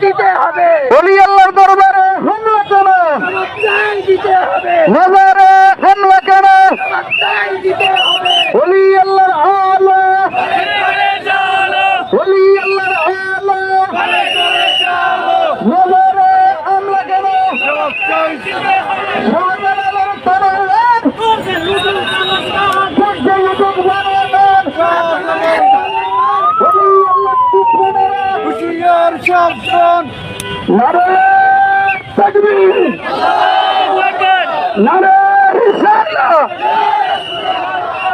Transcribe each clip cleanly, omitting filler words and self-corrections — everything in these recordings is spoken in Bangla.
দিতে হবে, ওলি আল্লাহর দরবারে হামলা কেন, জবাবদাহি দিতে হবে, মাজারে হামলা কেন, জবাবদাহি দিতে হবে। ওলি আল্লাহর আলো, ওলি আল্লাহর আলো, মাজারে হামলা কেন, শাহজালালের তরবারি, সূর্যের উদয় বানালেন, ওলি আল্লাহর দুশ্মনেরা হুঁশিয়ার সাবধান। নারে তাকবীর, নারে রিসালাত,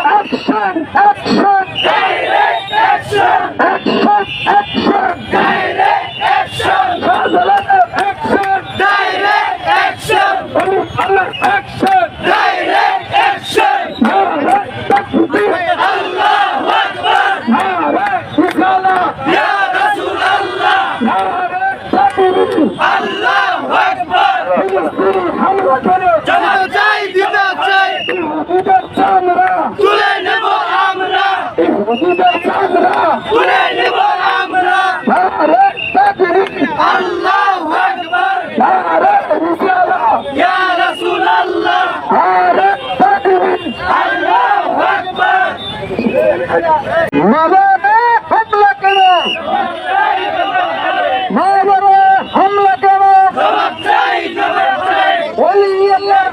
অ্যাকশন অ্যাকশন অ্যাকশন অ্যাকশন শাহজালালের অ্যাকশন ওলি আল্লাহর অ্যাকশন নারে তাকবীর, নারে রিসালাত, নারে তাকবীর, ফিলিস্তিনি হামলা করে ইহুদিদের চামড়া, ইহুদিদের চামড়া, নারে তাকবীর, নারে রিসালাত, নারে তাকবীর। মাজারে হামলা কেন, মাজারে হামলা কেন, ওলি আল্লাহর